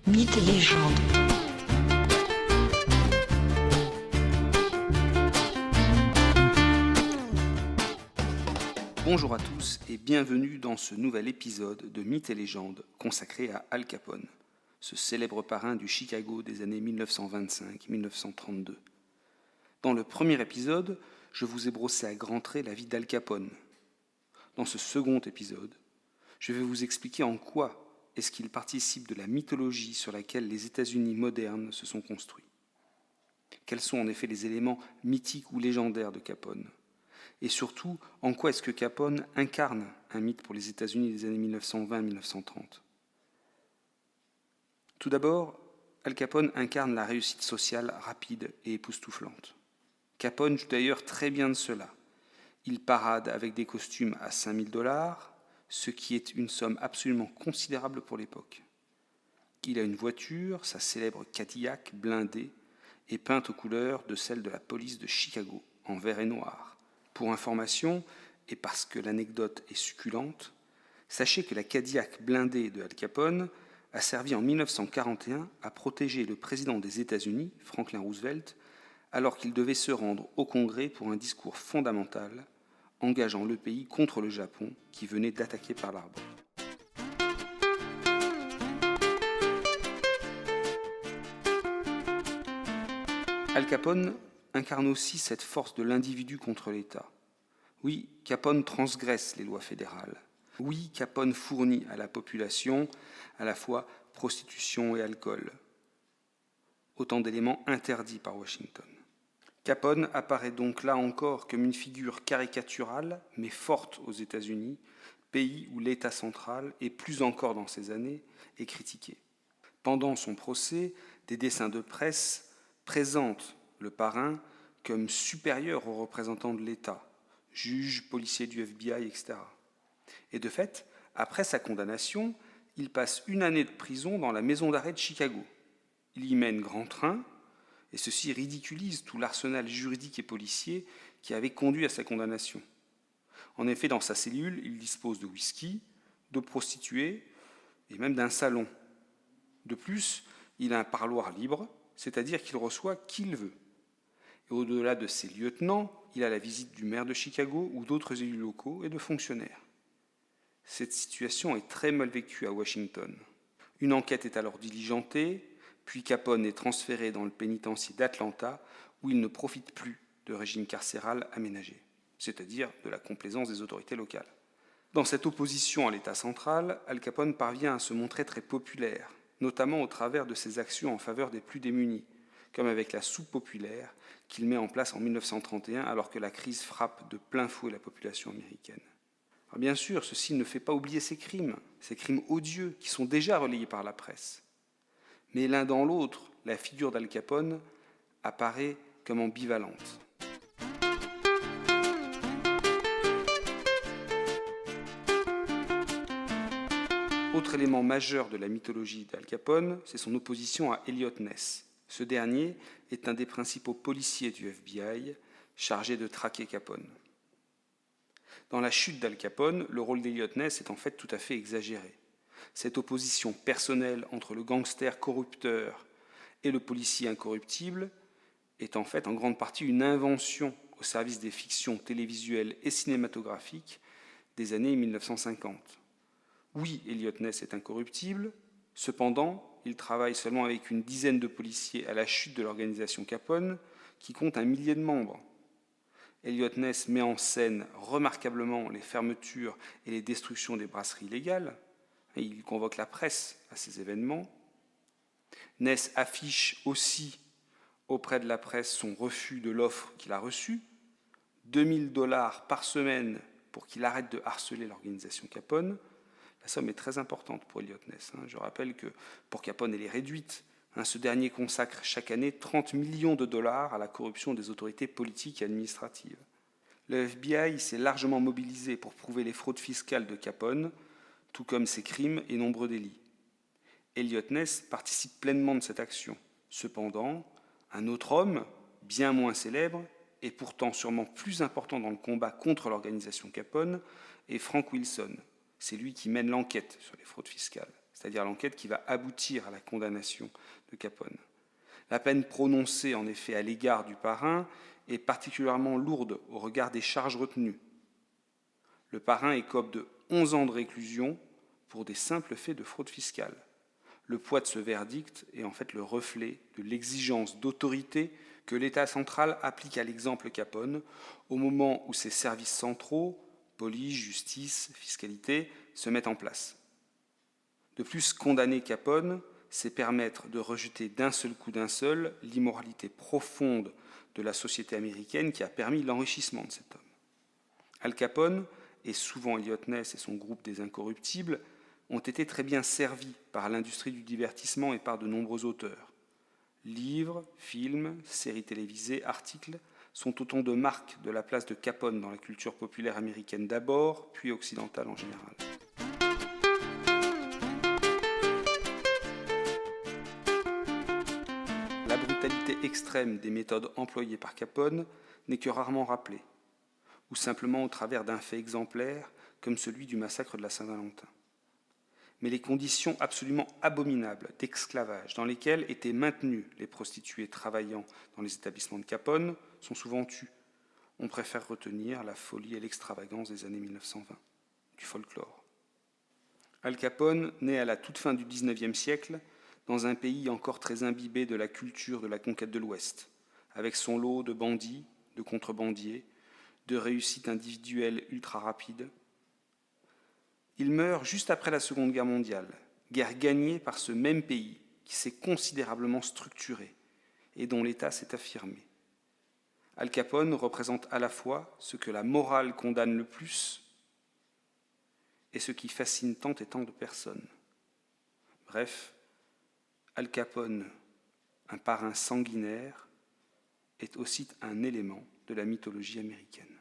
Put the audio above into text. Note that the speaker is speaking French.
Mythes et légendes. Bonjour à tous et bienvenue dans ce nouvel épisode de Mythes et légendes consacré à Al Capone, ce célèbre parrain du Chicago des années 1925-1932. Dans le premier épisode, je vous ai brossé à grands traits la vie d'Al Capone. Dans ce second épisode, je vais vous expliquer en quoi est-ce qu'il participe de la mythologie sur laquelle les États-Unis modernes se sont construits. Quels sont en effet les éléments mythiques ou légendaires de Capone ? Et surtout, en quoi est-ce que Capone incarne un mythe pour les États-Unis des années 1920-1930 ? Tout d'abord, Al Capone incarne la réussite sociale rapide et époustouflante. Capone joue d'ailleurs très bien de cela. Il parade avec des costumes à $5 000, ce qui est une somme absolument considérable pour l'époque. Il a une voiture, sa célèbre Cadillac blindée, et peinte aux couleurs de celle de la police de Chicago, en vert et noir. Pour information, et parce que l'anecdote est succulente, sachez que la Cadillac blindée de Al Capone a servi en 1941 à protéger le président des États-Unis, Franklin Roosevelt, alors qu'il devait se rendre au Congrès pour un discours fondamental engageant le pays contre le Japon qui venait d'attaquer Pearl Harbor. Al Capone incarne aussi cette force de l'individu contre l'État. Oui, Capone transgresse les lois fédérales. Oui, Capone fournit à la population à la fois prostitution et alcool. Autant d'éléments interdits par Washington. Capone apparaît donc là encore comme une figure caricaturale, mais forte aux États-Unis, pays où l'État central, et plus encore dans ces années, est critiqué. Pendant son procès, des dessins de presse présentent le parrain comme supérieur aux représentants de l'État, juges, policiers du FBI, etc. Et de fait, après sa condamnation, il passe 1 année de prison dans la maison d'arrêt de Chicago. Il y mène grand train, et ceci ridiculise tout l'arsenal juridique et policier qui avait conduit à sa condamnation. En effet, dans sa cellule, il dispose de whisky, de prostituées et même d'un salon. De plus, il a un parloir libre, c'est-à-dire qu'il reçoit qui il veut. Et au-delà de ses lieutenants, il a la visite du maire de Chicago ou d'autres élus locaux et de fonctionnaires. Cette situation est très mal vécue à Washington. Une enquête est alors diligentée, puis Capone est transféré dans le pénitencier d'Atlanta où il ne profite plus de régime carcéral aménagé, c'est-à-dire de la complaisance des autorités locales. Dans cette opposition à l'État central, Al Capone parvient à se montrer très populaire, notamment au travers de ses actions en faveur des plus démunis, comme avec la soupe populaire qu'il met en place en 1931 alors que la crise frappe de plein fouet la population américaine. Alors bien sûr, ceci ne fait pas oublier ces crimes odieux qui sont déjà relayés par la presse. Mais l'un dans l'autre, la figure d'Al Capone apparaît comme ambivalente. Autre élément majeur de la mythologie d'Al Capone, c'est son opposition à Eliot Ness. Ce dernier est un des principaux policiers du FBI chargé de traquer Capone. Dans la chute d'Al Capone, le rôle d'Eliot Ness est en fait tout à fait exagéré. Cette opposition personnelle entre le gangster corrupteur et le policier incorruptible est en fait en grande partie une invention au service des fictions télévisuelles et cinématographiques des années 1950. Oui, Eliot Ness est incorruptible, cependant, il travaille seulement avec une dizaine de policiers à la chute de l'organisation Capone, qui compte 1 millier de membres. Eliot Ness met en scène remarquablement les fermetures et les destructions des brasseries illégales. Il convoque la presse à ces événements. Ness affiche aussi auprès de la presse son refus de l'offre qu'il a reçue, $2 000 par semaine pour qu'il arrête de harceler l'organisation Capone. La somme est très importante pour Eliot Ness. Je rappelle que pour Capone, elle est réduite. Ce dernier consacre chaque année $30 millions à la corruption des autorités politiques et administratives. Le FBI s'est largement mobilisé pour prouver les fraudes fiscales de Capone, tout comme ses crimes et nombreux délits. Eliot Ness participe pleinement de cette action. Cependant, un autre homme, bien moins célèbre, et pourtant sûrement plus important dans le combat contre l'organisation Capone, est Frank Wilson. C'est lui qui mène l'enquête sur les fraudes fiscales. c'est-à-dire l'enquête qui va aboutir à la condamnation de Capone. La peine prononcée en effet à l'égard du parrain est particulièrement lourde au regard des charges retenues. Le parrain écope de 11 ans de réclusion pour des simples faits de fraude fiscale. Le poids de ce verdict est en fait le reflet de l'exigence d'autorité que l'État central applique à l'exemple Capone au moment où ses services centraux, police, justice, fiscalité, se mettent en place. De plus, condamner Capone, c'est permettre de rejeter d'un seul coup l'immoralité profonde de la société américaine qui a permis l'enrichissement de cet homme. Al Capone, et souvent Eliot Ness et son groupe des Incorruptibles, ont été très bien servis par l'industrie du divertissement et par de nombreux auteurs. Livres, films, séries télévisées, articles sont autant de marques de la place de Capone dans la culture populaire américaine d'abord, puis occidentale en général. La brutalité extrême des méthodes employées par Capone n'est que rarement rappelée, ou simplement au travers d'un fait exemplaire comme celui du massacre de la Saint-Valentin. Mais les conditions absolument abominables d'esclavage dans lesquelles étaient maintenues les prostituées travaillant dans les établissements de Capone sont souvent tues. On préfère retenir la folie et l'extravagance des années 1920, du folklore. Al Capone naît à la toute fin du XIXe siècle dans un pays encore très imbibé de la culture de la conquête de l'Ouest, avec son lot de bandits, de contrebandiers, de réussites individuelles ultra rapides. Il meurt juste après la Seconde Guerre mondiale, guerre gagnée par ce même pays qui s'est considérablement structuré et dont l'État s'est affirmé. Al Capone représente à la fois ce que la morale condamne le plus et ce qui fascine tant et tant de personnes. Bref, Al Capone, un parrain sanguinaire, est aussi un élément de la mythologie américaine.